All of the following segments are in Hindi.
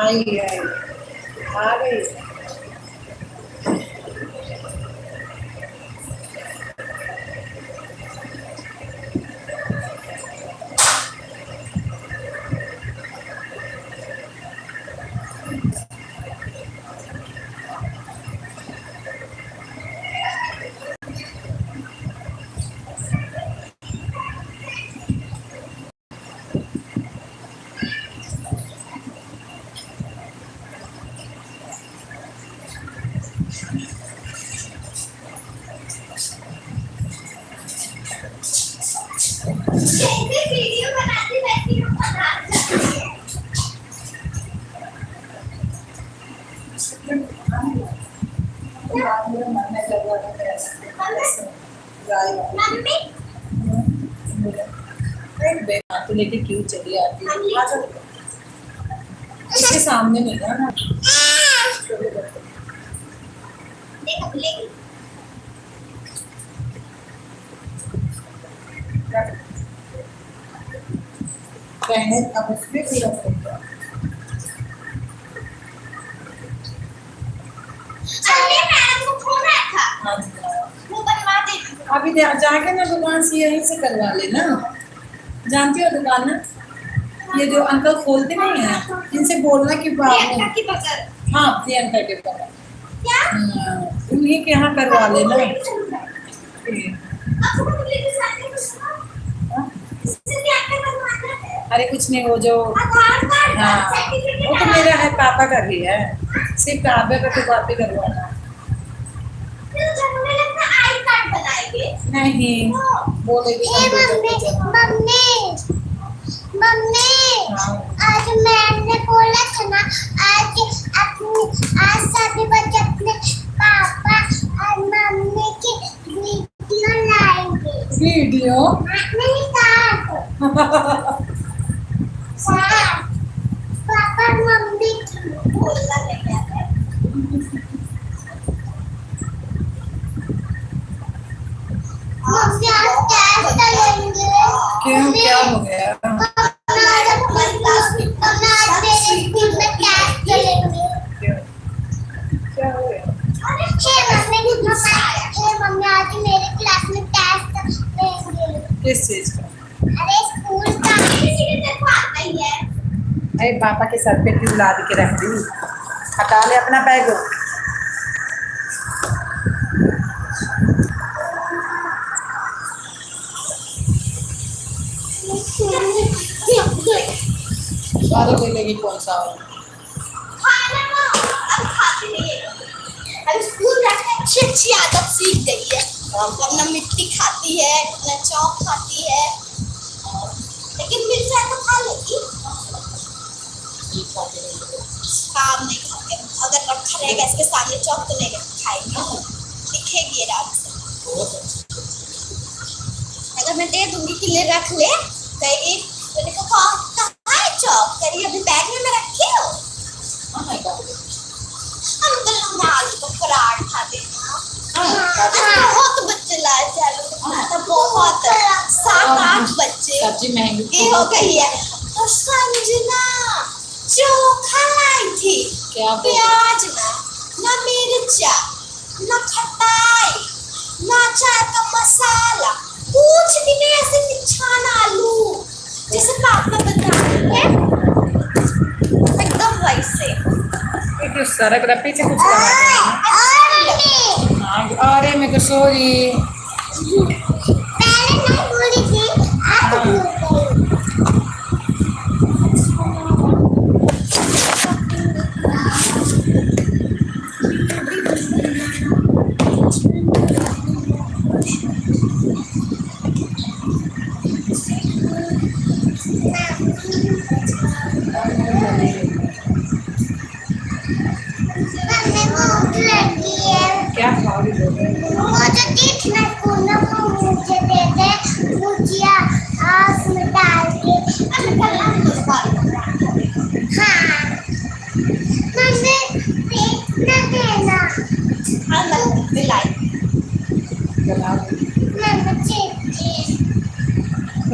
आई आई आ गई। वीडियो बनाती रहती हूँ, बना जाती है। मम्मी तो लेके क्यों चली आती है? इसके सामने नहीं ना। देखो लेगी। कहने अब उसमें पूरा होगा। अरे मैडम को फोन आया था, हाँ जी। वो बनवा देती हूँ। अभी जाके ना दुकान से यहीं से करवा लेना। जानती हो दुकान ना, ये जो अंकल खोलते नहीं है, इनसे बोलना कि प्रियंका की बगल। हाँ प्रियंका के पास क्या? उन्हीं के यहाँ करवा लेना। आपको तो लेके जाने को सुना? इससे क्या करवाना है? अरे कुछ नहीं, वो जो आधार कार्ड हाँ सर्टिफिकेट वो तो मेरा है, पापा का भी है, सिर्फ काव्य का तो बातें करवाना। मुझे लगता है आई कार्ड बनाएंगे। नहीं बोलेगी मम्मी आज मैंने बोला था ना, आज सभी बच्चे अपने पापा और मम्मी की वीडियो लाएंगे। वीडियो नहीं पापा मम्मी की बोलना नहीं आता है। मम्मी आज टेस्ट करेंगे। क्यों, क्या हो गया? क्या हो गया? मम्मी आज मेरे क्लास में टेस्ट लेंगे। किस चीज का? अरे स्कूल का। देखो आता ही है। अरे पापा के सर पे क्यों लाद के रख दी? हटा ले अपना बैग। सारे ले लेगी कौन सा? खाना ना अब खाती नहीं है। अब स्कूल जाके अच्छी आदत सीख गई है। ना मिट्टी खाती है, ना चौक खाती है, लेकिन मिल जाए तो खा लेगी। काम नहीं खाते, अगर रखा रहेगा इसके सामने चौक तो नहीं खाएगी, दिखेगी रात से। अगर मैं दे दूंगी कि ले रख ले, कहेगी मैंने कहा कहाँ है चौक? करी अभी बैग में मैं रखी हूँ। अंकल हमरा आलू का पराठ खा देना। बहुत बच्चे लाए थे आलू का पराठा, बहुत 7-8 बच्चे। सब्जी महंगी ये हो गई है। तो संजना चोखा लाई थी, क्या प्याज ना मिर्चा ना खटाई ना चाय का मसाला, कुछ भी नहीं, ऐसे निछाना आलू जैसे पापा बता रहे हैं, एकदम वैसे। क्यों सरक रहा पीछे कुछ करा? अरे मेरे को सॉरी। पहले नहीं बोली थी, आप बोल रही। क्या खाओगी? मुझे देखना कोना को मुझे दे दे, भुजिया उसमें डाल के। हाँ मम्मी देखना देना। हाँ मैं दिलाई। बना मैं बच्चे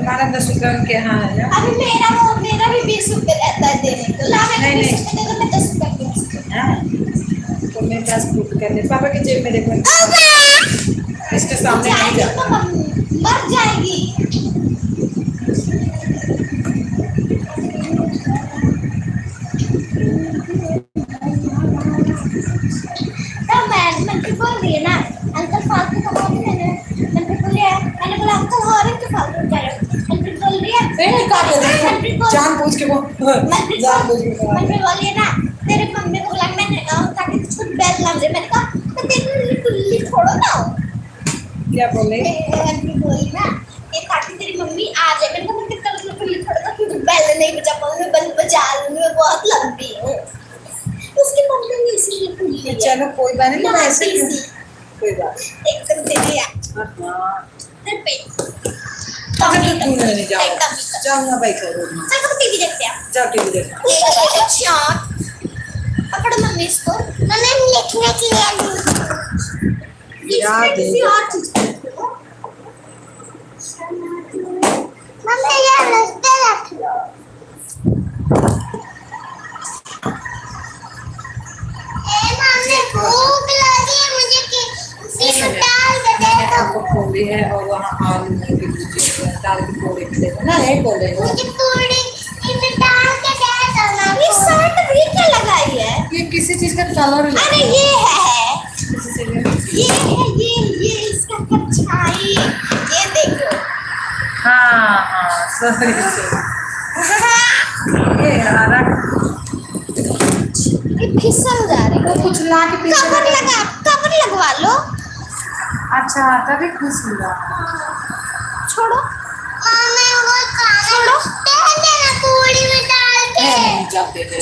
हमारा 10 रुपये उनके यहाँ है ना। अभी मेरा भी 20 रुपए रहता है देने को। ला मैं नहीं, 20 रुपए दे दो, मैं 10 रुपए दूंगी। हाँ, तो मेरे पास फूट कर दे। पापा की जेब में देखो, इसके सामने नहीं जाएगी जाता। तो मर जाएगी। तो मैं तो बोल रही है ना, अंकल फालतू कमाते हैं। मैंने बोला अंकल और एक फालतू कह रहे हो। मैंने बोल रही है नहीं काट दे, जान पूछ के वो जान पूछ के मैंने बोली ना, तेरे मम्मी को बोला मैंने ताकि कुछ बेल लग जाए। मैंने कहा तो तेरी टुल्ली छोड़ो ना। क्या बोले? मैंने बोली ना ये ताकि तेरी मम्मी आ जाए। मैंने कहा मैं कल टुल्ली छोड़ दूँ क्योंकि बेल नहीं बजा पाऊंगी, बेल बजा लूंगी, मैं बहुत लंबी हूँ। उसकी मम्मी ने इसीलिए टुल्ली चलो कोई बात नहीं, मैं ऐसे ही कोई बात एकदम दे दिया। हाँ, फिर पे अच्छा तो तू नहीं जाओ, जाओ ना भाई करो, चल हम टीवी देखते हैं। जाओ टीवी देखो। अच्छा पकड़ मम्मी इसको। मम्मी हम लिखने के लिए याद है। किसी और चीज मम्मी ये रस्ते रख लो। मम्मी भूख लगी है मुझे कि इसमें डाल के दे मैंने दो। आपको खोली है और वहाँ आलू की भुजिया दाल की पूरी भी देखो ना, एक बोले मुझे पूरी इसमें डाल के दे दो ना। ये शर्ट भी क्या लगाई है? ये किसी चीज का कलर अरे ये है, किसी से भी- ये है, ये इसका परछाई। ये देखो। हाँ हाँ सही से ये हरा ये फिसल जा रही है। कुछ ला के पीछे कवर लगवा लो। अच्छा तभी खुश हुआ। छोड़ो मैं वो छोड़ो दे देना पूरी में डाल के। जाओ दे दे।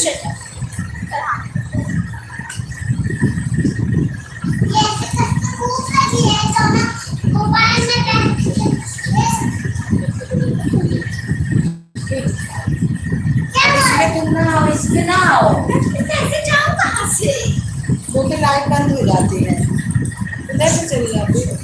ये भूख लगी है तो ना मोबाइल में इसमें तुम ना आओ, इसमें ना आओ, कैसे जाऊँ कहाँ से? वो तो लाइट बंद हो जाती है, इधर से चली जाती है।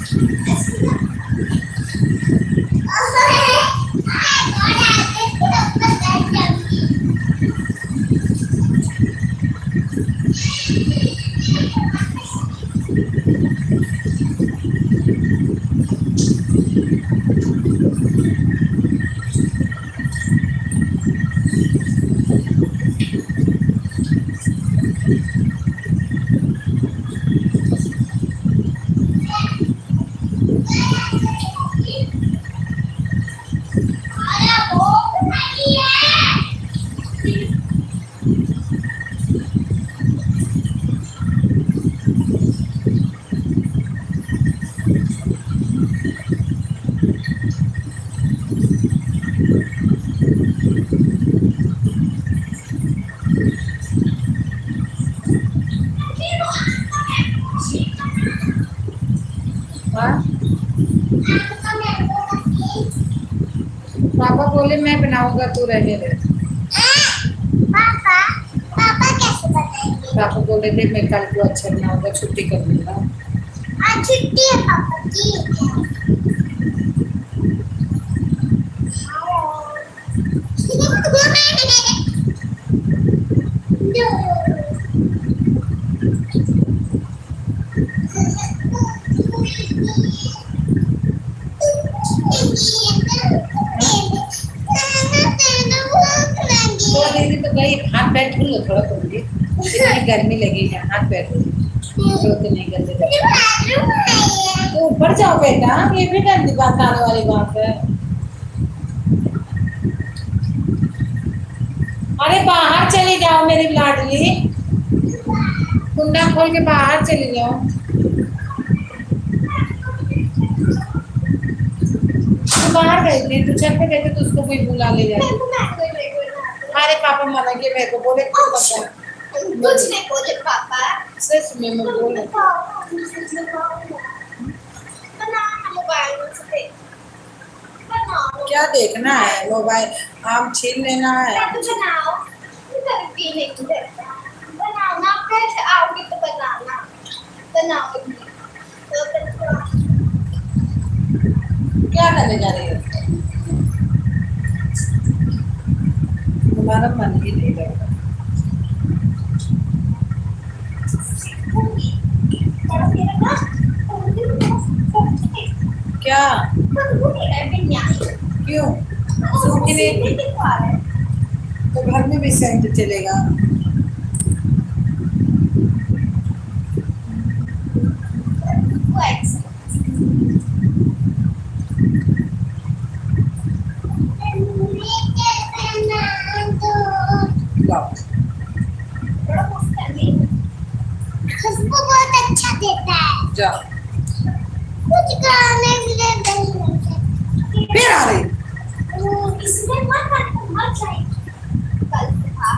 हाँ? पापा बोले मैं बनाऊंगा तू रहे दे। पापा पापा कैसे बताएंगे? पापा बोले थे मैं कल को अच्छा बनाऊंगा, छुट्टी कर दूंगा। आज छुट्टी है पापा की। तो दीदी तो गई, हाथ पैर धुल लो थोड़ा थोड़ी, इतनी गर्मी लगी है, हाथ पैर धुल लो तो नहीं गंदे लगते। तो ऊपर जाओ बेटा, ये भी गंदी बात आने वाली बात है। अरे बाहर चली जाओ मेरी लाडली, कुंडा खोल के बाहर चली जाओ। तू बाहर गई थी, तू छत पे गई थी तो उसको कोई बुला ले जाए। अरे पापा मना के मेरे को बोले कुछ नहीं बोले पापा। सच में मैं बोले मोबाइल से बनाओ। क्या देखना है, मोबाइल आम छीन लेना है। बनाओ पीने की बनाना, फिर आओगे तो बनाना। बनाओ क्या करने जा रही है? हमारा मन ही नहीं लगता। क्या क्यों सूखी नहीं थी? तो घर में भी सेंट चलेगा। लाओ। खुशबू बहुत अच्छा देता है। जाओ। कुछ खाने के लिए नहीं मिलता। फिर आ रही। इसमें मत चाहिए। कल था।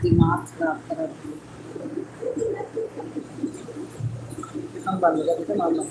दिमाग खराब कर दिया। हम बंद कर देते मामा।